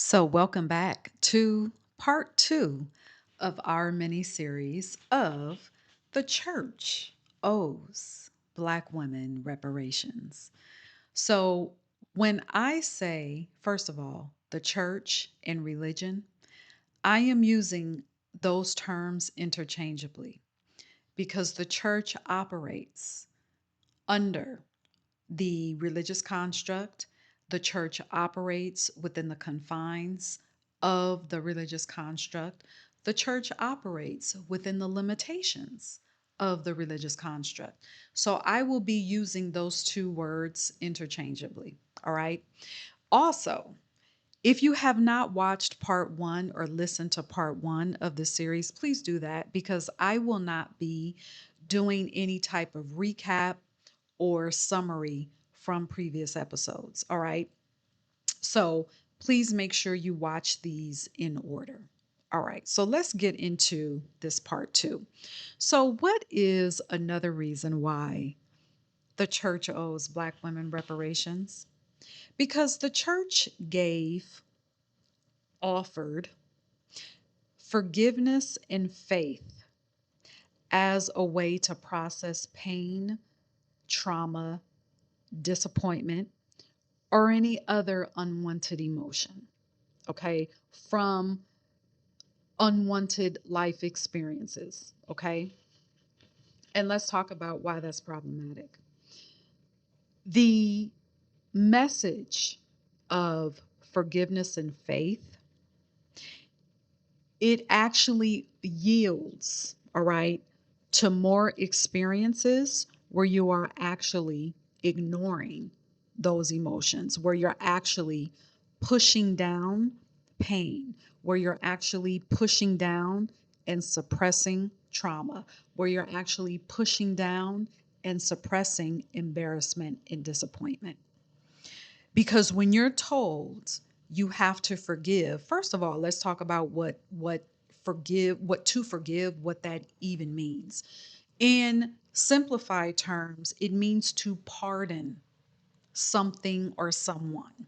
So, welcome back to part two of our mini series of The Church Owes Black Women Reparations. So, when I say, first of all, the church and religion, I am using those terms interchangeably because the church operates under the religious construct. The church operates within the confines of the religious construct. The church operates within the limitations of the religious construct. So I will be using those two words interchangeably. All right. Also, if you have not watched part one or listened to part one of the series, please do that because I will not be doing any type of recap or summary from previous episodes. All right. So please make sure you watch these in order. All right. So let's get into this part two. So, what is another reason why the church owes Black women reparations? Because the church gave, offered forgiveness and faith as a way to process pain, trauma, disappointment, or any other unwanted emotion, okay, from unwanted life experiences, okay? And let's talk about why that's problematic. The message of forgiveness and faith, it actually yields, all right, to more experiences where you are actually ignoring those emotions, where you're actually pushing down pain, where you're actually pushing down and suppressing trauma, where you're actually pushing down and suppressing embarrassment and disappointment. Because when you're told you have to forgive, first of all, let's talk about what what that even means. In simplified terms, it means to pardon something or someone.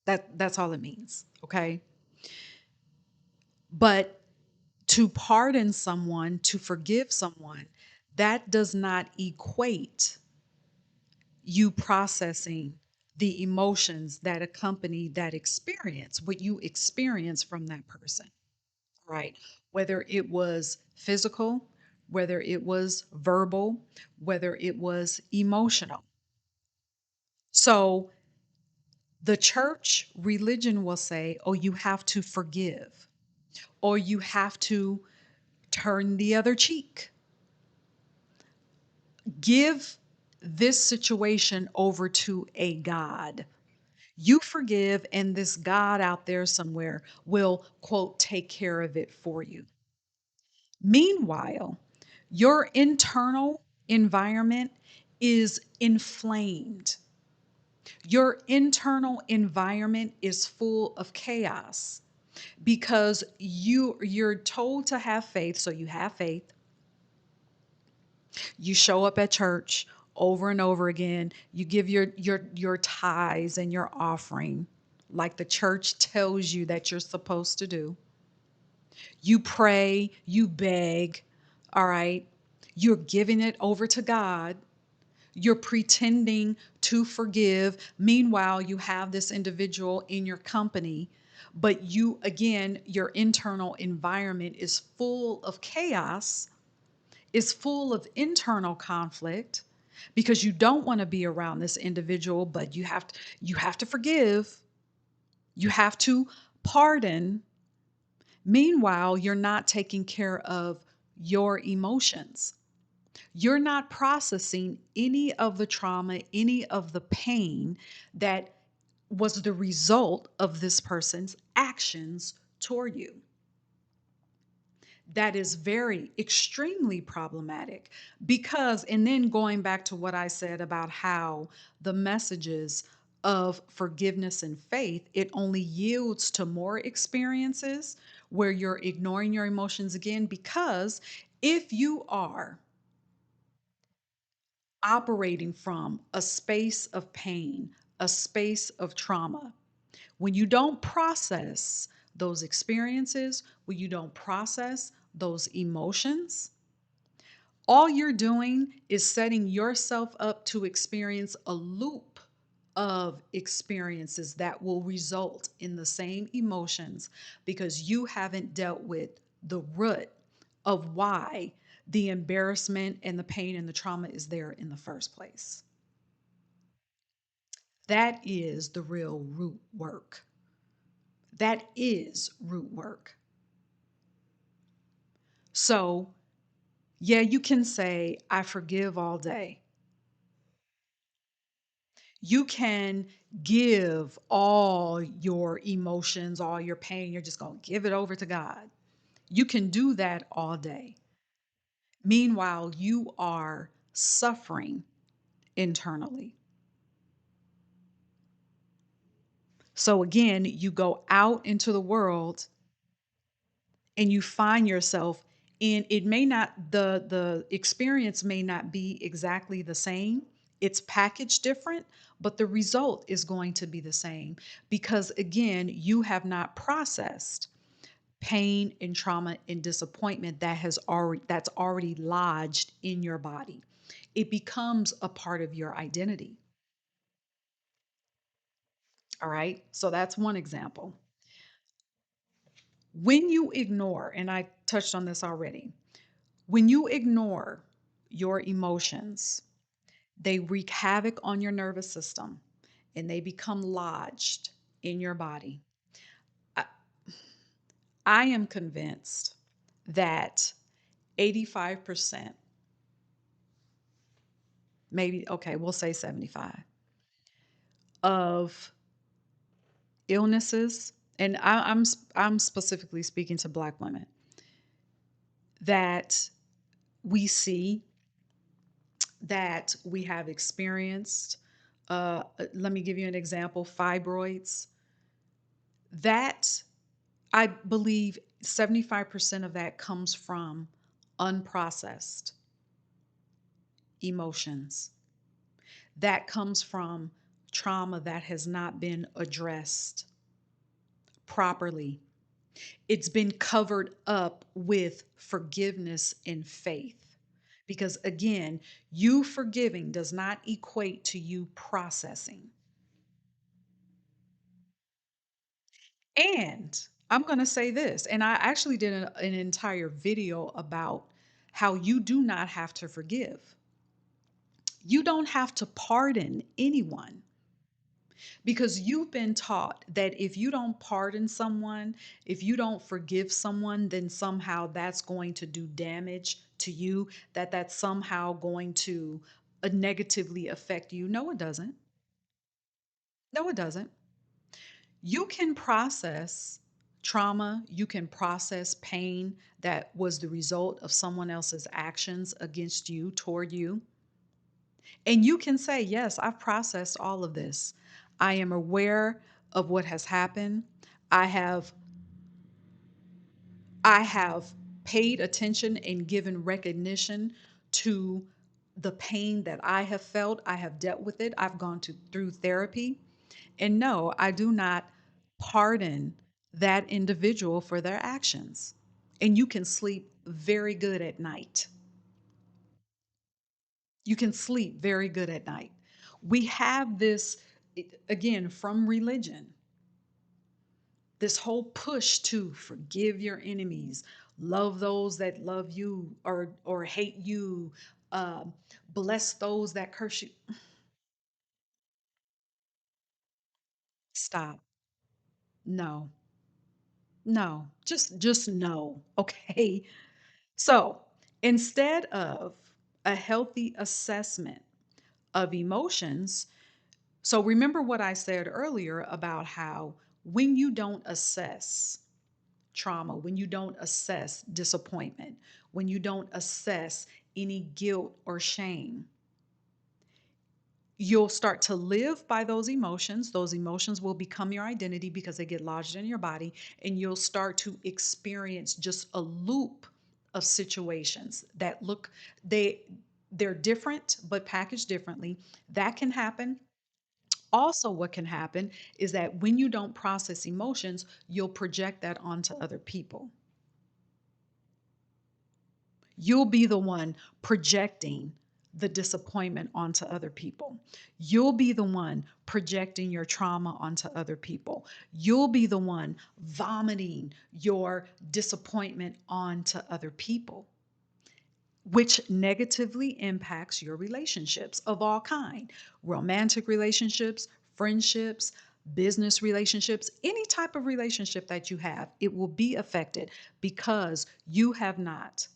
That's all it means, okay? But to pardon someone, to forgive someone, that does not equate you processing the emotions that accompany that experience, what you experience from that person, right? Whether it was physical, whether it was verbal, whether it was emotional. So the church religion will say, oh, you have to forgive, or you have to turn the other cheek. Give this situation over to a God. You forgive, and this God out there somewhere will, quote, take care of it for you. Meanwhile, your internal environment is inflamed. Your internal environment is full of chaos because you're told to have faith, so you have faith. You show up at church over and over again. You give your tithes and your offering like the church tells you that you're supposed to do. You pray, you beg, all right? You're giving it over to God. You're pretending to forgive. Meanwhile, you have this individual in your company, but you, again, your internal environment is full of chaos, is full of internal conflict because you don't want to be around this individual, but you have to forgive. You have to pardon. Meanwhile, you're not taking care of your emotions. You're not processing any of the trauma, any of the pain that was the result of this person's actions toward you. That is very extremely problematic because, and then going back to what I said about how the messages of forgiveness and faith, it only yields to more experiences where you're ignoring your emotions again. Because if you are operating from a space of pain, a space of trauma, When you don't process those experiences, when you don't process those emotions, all you're doing is setting yourself up to experience a loop of experiences that will result in the same emotions because you haven't dealt with the root of why the embarrassment and the pain and the trauma is there in the first place. That is the real root work. That is root work. So, yeah, you can say, I forgive all day. You can give all your emotions, all your pain. You're just going to give it over to God. You can do that all day. Meanwhile, you are suffering internally. So again, you go out into the world and you find yourself in it may not the experience may not be exactly the same. It's packaged different, but the result is going to be the same because again, you have not processed pain and trauma and disappointment that's already lodged in your body. It becomes a part of your identity. All right? So that's one example. When you ignore, and I touched on this already, when you ignore your emotions, they wreak havoc on your nervous system and they become lodged in your body. I, I am convinced that 85%, maybe, okay, we'll say 75, of illnesses, and I'm specifically speaking to Black women, that we see, that we have experienced. Let me give you an example: fibroids. That I believe 75% of that comes from unprocessed emotions. That comes from trauma that has not been addressed properly. It's been covered up with forgiveness and faith. Because again, you forgiving does not equate to you processing. And I'm going to say this, and I actually did an entire video about how you do not have to forgive. You don't have to pardon anyone because you've been taught that if you don't pardon someone, if you don't forgive someone, then somehow that's going to do damage to you, that that's somehow going to negatively affect you. No, it doesn't. No, it doesn't. You can process trauma, you can process pain that was the result of someone else's actions against you, toward you. And you can say, yes, I've processed all of this. I am aware of what has happened. I have I have paid attention and given recognition to the pain that I have felt. I have dealt with it. I've gone through therapy. And no, I do not pardon that individual for their actions. And you can sleep very good at night. You can sleep very good at night. We have this, again, from religion, this whole push to forgive your enemies, love those that love you or hate you, uh, bless those that curse you. Stop. No, no, just no. Okay. So instead of a healthy assessment of emotions, so remember what I said earlier about how when you don't assess trauma, when you don't assess disappointment, when you don't assess any guilt or shame, you'll start to live by those emotions. Those emotions will become your identity because they get lodged in your body, and you'll start to experience just a loop of situations that look they they're different but packaged differently. That can happen Also, what can happen is that when you don't process emotions, you'll project that onto other people. You'll be the one projecting the disappointment onto other people. You'll be the one projecting your trauma onto other people. You'll be the one vomiting your disappointment onto other people, which negatively impacts your relationships of all kind. Romantic relationships, friendships, business relationships, any type of relationship that you have, it will be affected because you have not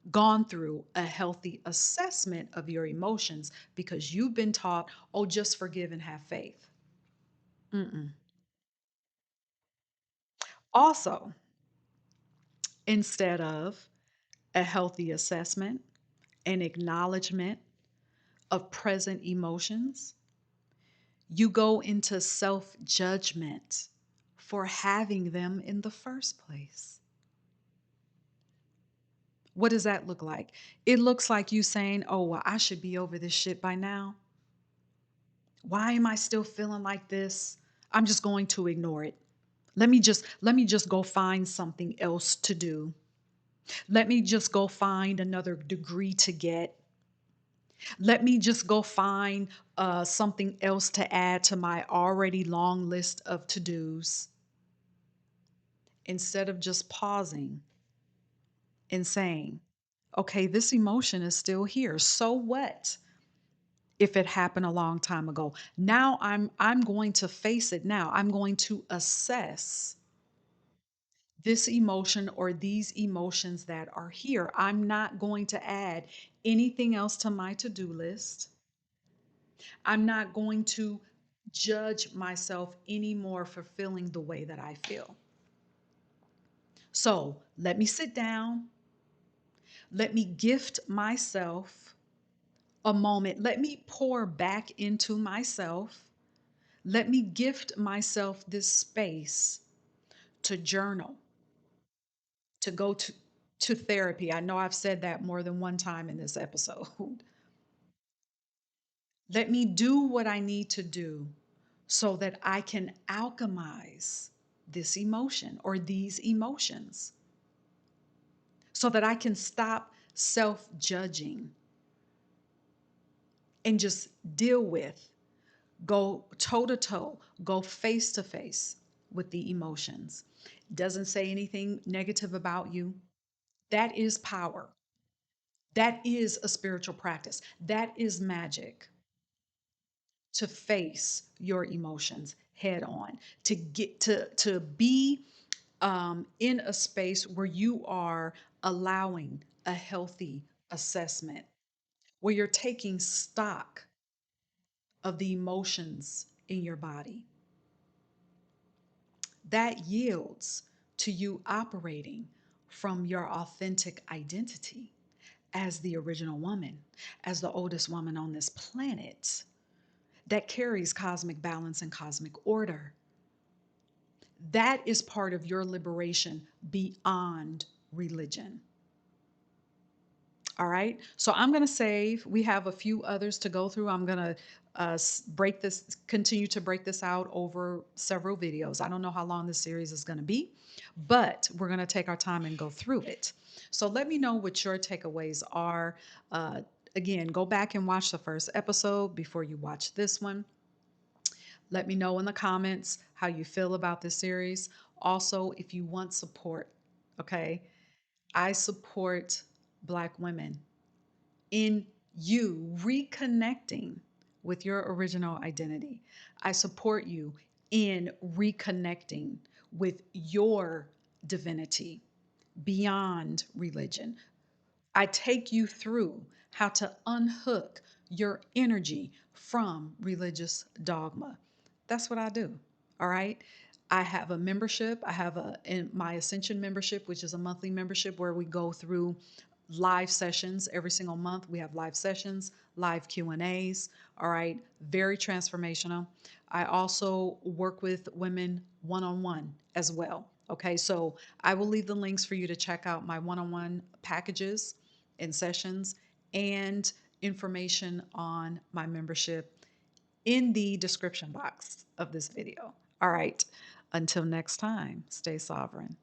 gone through a healthy assessment of your emotions because you've been taught, oh, just forgive and have faith. Mm-mm. Also, instead of a healthy assessment and acknowledgement of present emotions, you go into self judgment for having them in the first place. What does that look like? It looks like you saying, oh, well, I should be over this shit by now. Why am I still feeling like this? I'm just going to ignore it. Let me just go find something else to do. Let me just go find another degree to get. Let me just go find something else to add to my already long list of to-dos, instead of just pausing and saying, okay, this emotion is still here. So what if it happened a long time ago? Now I'm going to face it now. I'm going to assess this emotion or these emotions that are here. I'm not going to add anything else to my to-do list. I'm not going to judge myself anymore for feeling the way that I feel. So let me sit down. Let me gift myself a moment. Let me pour back into myself. Let me gift myself this space to journal, to go to therapy. I know I've said that more than one time in this episode. Let me do what I need to do so that I can alchemize this emotion or these emotions, so that I can stop self judging and just deal with, go toe to toe, go face to face with the emotions. Doesn't say anything negative about you. That is power. That is a spiritual practice. That is magic, to face your emotions head on, to get to be in a space where you are allowing a healthy assessment, where you're taking stock of the emotions in your body. That yields to you operating from your authentic identity as the original woman, as the oldest woman on this planet that carries cosmic balance and cosmic order. That is part of your liberation beyond religion. All right. So I'm going to save. We have a few others to go through. I'm going to continue to break this out over several videos. I don't know how long this series is going to be, but we're going to take our time and go through it. So let me know what your takeaways are. Uh, Again, go back and watch the first episode before you watch this one. Let me know in the comments how you feel about this series. Also, if you want support, okay? I support Black women in you reconnecting with your original identity. I support you in reconnecting with your divinity beyond religion. I take you through how to unhook your energy from religious dogma. That's what I do. All right. I have a membership. I have my Ascension membership, which is a monthly membership where we go through live sessions every single month. We have live sessions, live Q&As. All right. Very transformational. I also work with women one-on-one as well. Okay. So I will leave the links for you to check out my one-on-one packages and sessions, and information on my membership in the description box of this video. All right. Until next time, stay sovereign.